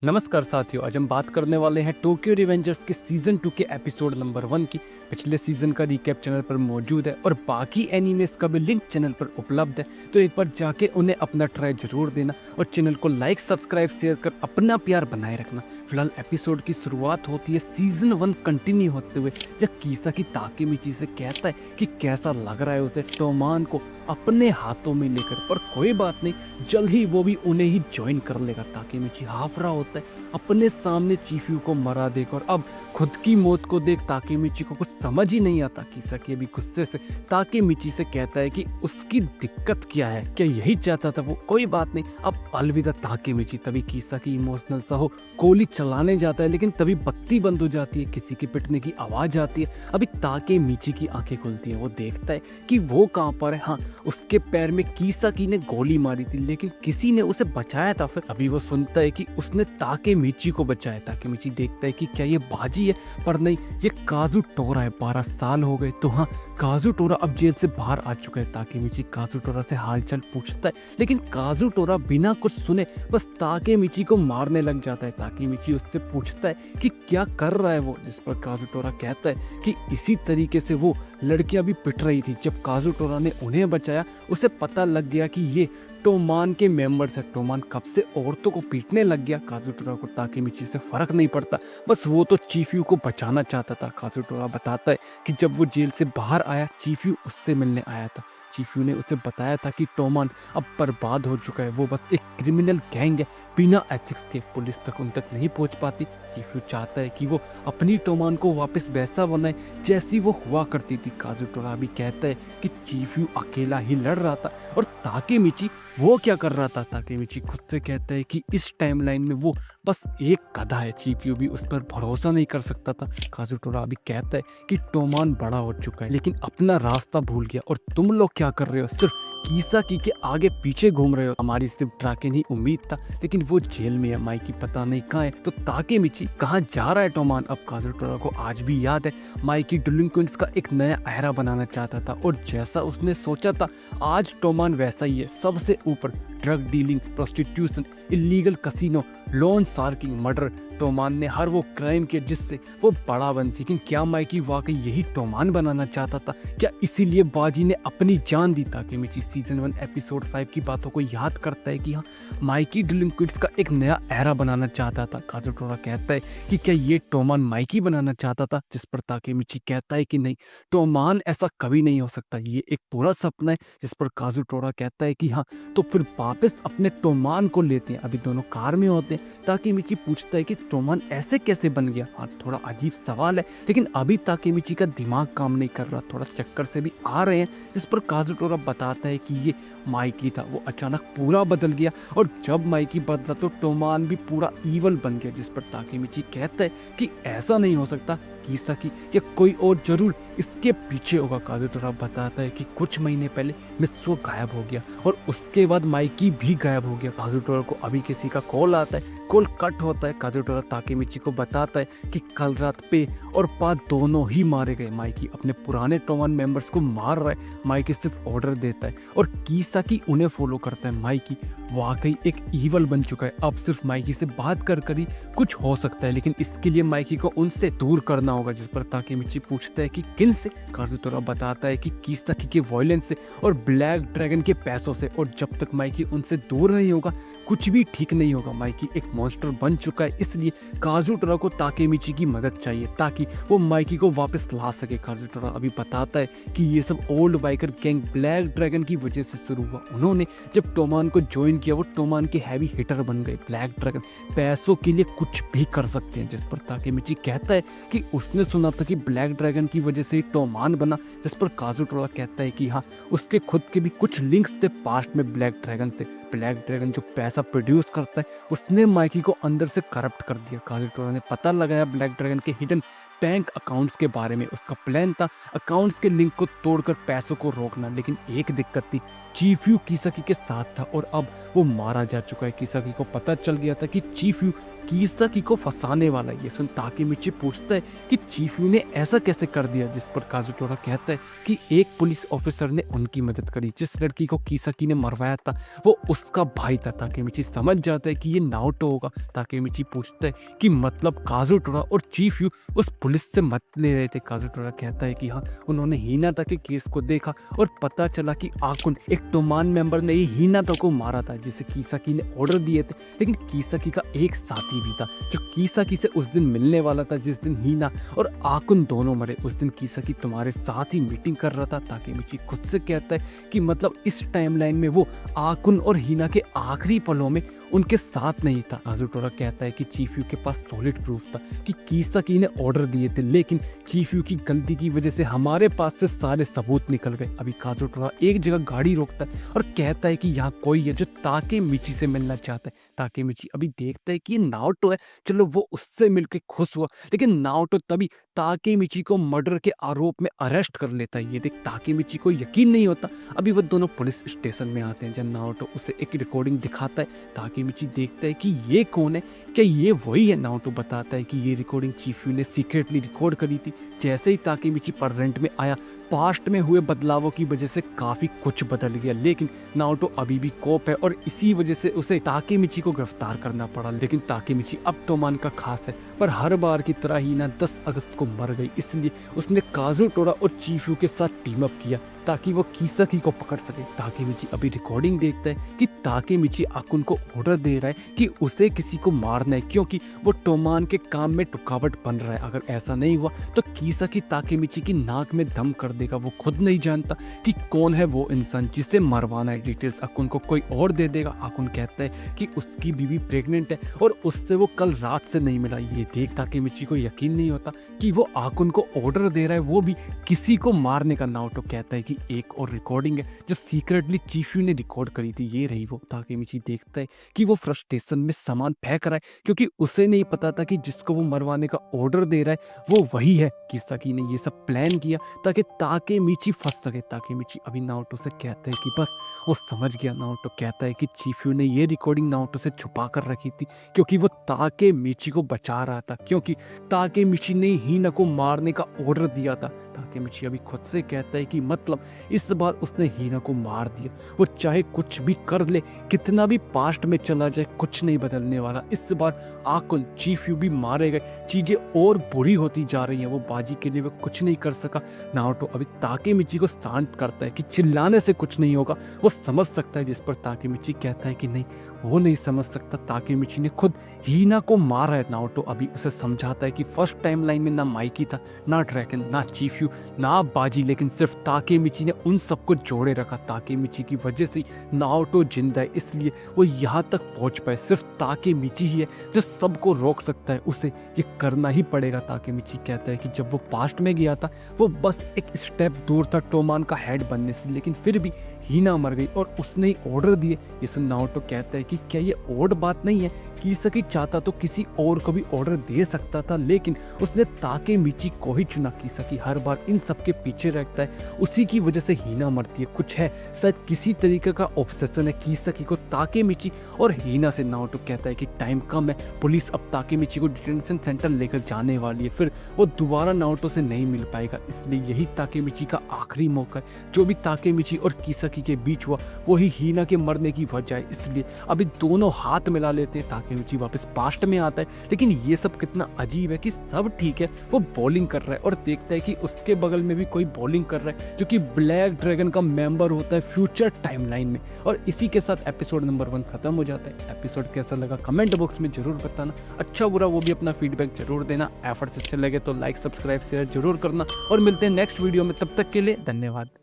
नमस्कार साथियों, आज हम बात करने वाले हैं टोक्यो रिवेंजर्स के सीजन 2 के एपिसोड नंबर 1 की। पिछले सीजन का रिकैप चैनल पर मौजूद है और बाकी एनीमेस का भी लिंक चैनल पर उपलब्ध है, तो एक बार जाके उन्हें अपना ट्राई जरूर देना और चैनल को लाइक, सब्सक्राइब, शेयर कर अपना प्यार बनाए रखना। फिलहाल एपिसोड की शुरुआत होती है सीजन 1 कंटिन्यू होते हुए, जब कीसाकी ताकेमिची से कहता है कि कैसा लग रहा है उसे टोमान को अपने हाथों में लेकर, पर कोई बात नहीं, जल्द ही वो भी उन्हें ही ज्वाइन कर लेगा। ताकेमिची हाफ रहा होता है अपने सामने चीफ्यू को मरा देख, और अब खुद की मौत को देख ताकेमिची को कुछ समझ ही नहीं आता। कीसाकी अभी गुस्से से ताकेमिची से कहता है कि उसकी दिक्कत क्या है, क्या यही चाहता था वो? कोई बात नहीं, अब अलविदा ताकेमिची। तभी कीसाकी इमोशनल सा हो गोली चलाने जाता है, लेकिन तभी बत्ती बंद हो जाती है, किसी के पिटने की आवाज आती है। अभी ताकेमिची की आंखें खुलती हैं, वो देखता है कि वो कहाँ पर है। हाँ, उसके पैर में कीसाकी ने गोली मारी थी, लेकिन किसी ने उसे बचाया था। फिर अभी वो सुनता है कि उसने ताकेमिची को बचाया। ताकेमिची देखता है कि क्या ये बाजी है, पर नहीं, ये काजू टोरा है। 12 साल हो गए, तो हाँ, काजू टोरा अब जेल से बाहर आ चुका है। ताकेमिची काजू टोरा से हालचाल पूछता है, लेकिन काजू टोरा बिना कुछ सुने बस ताकेमिची को मारने लग जाता है। ताकेमिची उससे पूछता है कि क्या कर रहा है वो, जिस पर काजू टोरा कहता है कि इसी तरीके से वो लड़कियां भी पिट रही थी। जब काजू टोरा ने उन्हें बचाया, उसे पता लग गया कि ये टोमान के मेंबर्स है। टोमान कब से औरतों को पीटने लग गया। काजुटोरा को ताकेमिची से फर्क नहीं पड़ता, बस वो तो चीफ्यू को बचाना चाहता था। काजुटोरा बताता है कि जब वो जेल से बाहर आया, चीफ्यू उससे मिलने आया था। चीफ्यू ने उसे बताया था कि टोमान अब बर्बाद हो चुका है, वो बस एक क्रिमिनल गैंग है, बिना एथिक्स के पुलिस तक उन तक नहीं पहुंच पाती। चीफ्यू चाहता है कि वो अपनी टोमान को वापस वैसा बनाए जैसी वो हुआ करती थी। काजुटोरा भी कहता है कि चीफ्यू अकेला ही लड़ रहा था, और ताकेमिची वो क्या कर रहा था? ताकेमिची खुद से कहता है कि इस टाइमलाइन में वो बस एक गधा है। चीफ्यू भी उस पर भरोसा नहीं कर सकता था। काजुटोरा भी कहता है कि टोमान बड़ा हो चुका है, लेकिन अपना रास्ता भूल गया, और तुम लोग क्या कर रहे हो? सिर्फ कीसाकी के आगे पीछे घूम रहे हो। हमारी सिर्फ ड्राकेन ही उम्मीद था, लेकिन वो जेल में है। माइकी पता नहीं कहाँ है। तो ताकेमिची कहाँ जा रहा है टोमान? अब काजुटोरा को आज भी याद है, माइकी डिलिंक्वेंट्स का एक नया एरा बनाना चाहता था, और जैसा उसने सोचा था आज टोमान वैसा ही है। सबसे ऊपर drug dealing, prostitution, illegal casino, loan sharking, murder. टोमान ने हर वो क्राइम किया जिससे वो बड़ा बन सके। लेकिन क्या माइकी वाकई यही टोमान बनाना चाहता था? क्या इसीलिए बाजी ने अपनी जान दी? ताकेमिची सीजन 1 एपिसोड 5 की बातों को याद करता है कि हाँ, माइकी डिलिंक्वेंट्स का एक नया एरा बनाना चाहता था। काजुटोरा कहता है कि क्या ये टोमान माइकी बनाना चाहता था? जिस पर ताकेमिची कहता है कि नहीं, टोमान ऐसा कभी नहीं हो सकता, ये एक पूरा सपना है। जिस पर काजुटोरा कहता है कि हाँ, तो फिर वापस अपने टोमान को लेते हैं। अभी दोनों कार में होते हैं। ताकेमिची पूछता है कि टोमान ऐसे कैसे बन गया? हाँ, थोड़ा अजीब सवाल है, लेकिन अभी ताकेमिची का दिमाग काम नहीं कर रहा, थोड़ा चक्कर से भी आ रहे हैं। जिस पर काजुटोरा बताता है कि ये माइकी था, वो अचानक पूरा बदल गया, और जब माइकी बदला तो टोमान भी पूरा ईवल बन गया। जिस पर ताकेमिची कहता है कि ऐसा नहीं हो सकता, कीसाकी या कोई और जरूर इसके पीछे होगा। काजुटोरा बताता है कि कुछ महीने पहले मित्सुओ गायब हो गया, और उसके बाद माइकी भी गायब हो गया। काजुटोरा को अभी किसी का कॉल आता है, कॉल कट होता है। काजुटोरा ताकेमिची को बताता है कि कल रात पे और पा दोनों ही मारे गए। माइकी अपने पुराने टोमान मेंबर्स को मार रहा है, माइकी सिर्फ ऑर्डर देता है, और कीसाकी उन्हें फॉलो करता है। माइकी वाकई एक ईवल बन चुका है, अब सिर्फ माइकी से बात कर ही कुछ हो सकता है, लेकिन इसके लिए माइकी को उनसे दूर करना होगा। जिस पर ताकेमिची पूछता है कि किन से? काजुटोरा बताता है कि कीसाकी के वायलेंस से और ब्लैक ड्रैगन के पैसों से, और जब तक माइकी उनसे दूर नहीं होगा कुछ भी ठीक नहीं होगा। माइकी एक मॉन्स्टर बन चुका है, इसलिए काजुटोरा को ताकेमिची की मदद चाहिए ताकि वो माइकी को वापस ला सके। काजुटोरा अभी बताता है कि ये सब old biker gang black dragon की वजह से शुरू हुआ। उन्होंने जब टोमान को ज्वाइन किया, वो टोमान के हैवी हिटर बन गए। ब्लैक ड्रैगन पैसों के लिए कुछ भी कर सकते हैं। जिस पर ताकेमिची कहता है कि उसने सुना था कि ब्लैक ड्रैगन की वजह से ही टोमान बना। जिस पर काजुटोरा कहता है कि हाँ, उसके खुद के भी कुछ लिंक्स थे पास्ट में ब्लैक ड्रैगन से। ब्लैक ड्रैगन जो पैसा प्रोड्यूस करता है, उसने माइकी को अंदर से करप्ट कर दिया। काजुटोरा ने पता लगाया ब्लैक ड्रैगन के हिडन बैंक अकाउंट्स के बारे में। उसका प्लान था अकाउंट्स के लिंक को तोड़कर पैसों को रोकना, लेकिन एक दिक्कत थी, चीफ्यू कीसाकी के साथ था, और अब वो मारा जा चुका है। कीसाकी को पता चल गया था कि चीफ्यू कीसाकी को फंसाने वाला है। ये सुन ताकेमिची पूछता है कि चीफ्यू ने ऐसा कैसे कर दिया? जिस पर काजुटोरा कहता है कि एक पुलिस ऑफिसर ने उनकी मदद करी। जिस लड़की को कीसाकी ने मरवाया था, वो उसका भाई था। ताकेमिची समझ जाता है कि ये नाओटो होगा। ताकेमिची पूछता है कि मतलब काजुटोरा और चीफ यू उस पुलिस से मत ले रहे थे। काजुटोरा कहता है कि हाँ, उन्होंने हिनाता के केस को देखा और पता चला कि आकुन एक टोमान मेंबर ने ही हिनाता को मारा था जिसे किसाकी ने ऑर्डर दिए थे। लेकिन किसाकी का एक साथी भी था जो किसाकी से उस दिन मिलने वाला था जिस दिन हिना और आकुन दोनों मरे। उस दिन किसाकी तुम्हारे साथ ही मीटिंग कर रहा था। ताकेमिची खुद से कहता है कि मतलब इस टाइमलाइन में वो आकुन और हिना के आखिरी पलों में उनके साथ नहीं था। काजुटोरा कहता है कि चीफ यू के पास सॉलिड प्रूफ था कि किसाकी ने ऑर्डर दिए थे, लेकिन चीफ यू की गलती की वजह से हमारे पास से सारे सबूत निकल गए। अभी काजुटोरा एक जगह गाड़ी रोकता है और कहता है कि यहाँ कोई है जो ताकेमिची से मिलना चाहता है। ताकेमिची अभी देखता है कि ये नाओटो है, चलो वो उससे मिलकर खुश हुआ। लेकिन नाओटो तभी ताकेमिची को मर्डर के आरोप में अरेस्ट कर लेता है। ये देख ताकेमिची को यकीन नहीं होता। अभी वो दोनों पुलिस स्टेशन में आते हैं जब नाओटो उसे एक रिकॉर्डिंग दिखाता है। ताकेमिची देखता है कि ये कौन है, क्या ये वही है। नाओटो बताता है कि ये रिकॉर्डिंग चीफ यू ने सीक्रेटली रिकॉर्ड करी थी। जैसे ही ताकेमिची प्रेजेंट में आया, पास्ट में हुए बदलावों की वजह से काफी कुछ बदल गया। लेकिन नाओटो अभी भी कोप है और इसी वजह से उसे ताकेमिची को गिरफ्तार करना पड़ा। लेकिन ताकेमिची अब टोमान का खास है, पर हर बार की तरह ही ना 10 अगस्त को मर गई, इसलिए उसने काजुटोरा और चीफ यू के साथ टीम अप किया ताकि वो किसाकी को पकड़ सके। ताकेमिची अभी रिकॉर्डिंग देखता है कि ताकेमिची आकुन को ऑर्डर दे रहा है कि उसे किसी को मारना है क्योंकि वो टोमान के काम में रुकावट बन रहा है। अगर ऐसा नहीं हुआ तो किसाकी ताकेमिची की नाक में दम कर देगा। वो खुद नहीं जानता कि कौन है वो इंसान जिसे मरवाना है। डिटेल्स आकुन को कोई और दे देगा। आकुन कहता है कि उसकी बीवी प्रेग्नेंट है और उससे वो कल रात से नहीं मिला। ये देख ताकेमिची को यकीन नहीं होता कि वो आकुन को ऑर्डर दे रहा है, वो भी किसी को मारने का। नाओटो कहता है कि एक और रिकॉर्डिंग है जो सीक्रेटली चीफ यू ने रिकॉर्ड करी थी, ये रही वो। ताकेमिची देखता है कि वो फ्रस्ट्रेशन में सामान फेंक रहा है क्योंकि उसे नहीं पता था कि जिसको वो मरवाने का ऑर्डर दे रहा है वो वही है। किसाकी ने ये सब प्लान किया ताकि ताकेमिची फंस सके। ताकेमिची अभी नाओटो से कहता है कि बस वो समझ गया। नाओटो कहता है कि चीफ यू ने ये रिकॉर्डिंग नाओटो से छुपा कर रखी थी क्योंकि वो ताकेमिची को बचा रहा था, क्योंकि ताकेमिची ने हिना को मारने का ऑर्डर दिया था। ताकेमिची अभी खुद से कहता है कि मतलब इस बार उसने हिना को मार दिया। वो चाहे कुछ भी कर ले, कितना भी पास्ट में चला जाए, कुछ नहीं बदलने वाला। इस बार आकुन चीफ यू भी मारे गए, चीजें और बुरी होती जा रही हैं। वो बाजी के लिए वो कुछ नहीं कर सका। नाओटो अभी ताकेमिची को शांत करता है कि चिल्लाने से कुछ नहीं होगा, वो समझ सकता है। जिस पर ताकेमिची कहता है कि नहीं, वो नहीं समझ सकता, ताकेमिची ने खुद हिना को मारा है। नाओटो अभी उसे समझाता है कि फर्स्ट टाइमलाइन में ना माइकी था, ना ड्रैगन, ना चीफ यू, ना बाजी, लेकिन सिर्फ ताकेमिची ने उन सबको जोड़े रखा। ताकेमिची की वजह से नाओटो जिंदा है, इसलिए वो यहाँ तक पहुँच पाए। सिर्फ ताकेमिची ही है जो सबको रोक सकता है, उसे ये करना ही पड़ेगा। ताकेमिची कहता है कि जब वो पास्ट में गया था वो बस एक स्टेप दूर था टोमान का हेड बनने से, लेकिन फिर भी हिना मर गई और उसने ही ऑर्डर दिए। ये सुन नाओटो कहता है कि क्या ये ओड बात नहीं है, किसाकी चाहता तो किसी और को भी ऑर्डर दे सकता था, लेकिन उसने ताकेमिची को ही चुना। किसाकी हर बार इन सब के पीछे रहता है, उसी की वजह से हिना मरती है। कुछ है, शायद किसी तरीके का ऑब्सेशन है किसाकी को ताकेमिची और हिना से। नाओटो कहता है कि टाइम कम है, पुलिस अब ताकेमिची को डिटेंशन सेंटर लेकर जाने वाली है, फिर वो दोबारा नाओटो से नहीं मिल पाएगा, इसलिए यही ताकेमिची का आखिरी मौका है। जो भी ताकेमिची और किसाकी के बीच हुआ वही हिना के मरने की वजह है, इसलिए अभी दोनों हाथ मिला लेते हैं। ताकेमिची वापस पास्ट में आता है, लेकिन ये सब कितना अजीब है कि सब ठीक है, वो बॉलिंग कर रहा है और देखता है कि उसके बगल में भी कोई बॉलिंग कर रहा है जो कि ब्लैक ड्रैगन का मेंबर होता है फ्यूचर टाइमलाइन में। और इसी के साथ एपिसोड नंबर 1 खत्म हो जाता है। एपिसोड कैसा लगा कमेंट बॉक्स में जरूर बताना, अच्छा बुरा वो भी अपना फीडबैक जरूर देना। एफर्ट्स अच्छे लगे तो लाइक सब्सक्राइब शेयर जरूर करना और मिलते हैं नेक्स्ट वीडियो में। तब तक के लिए धन्यवाद।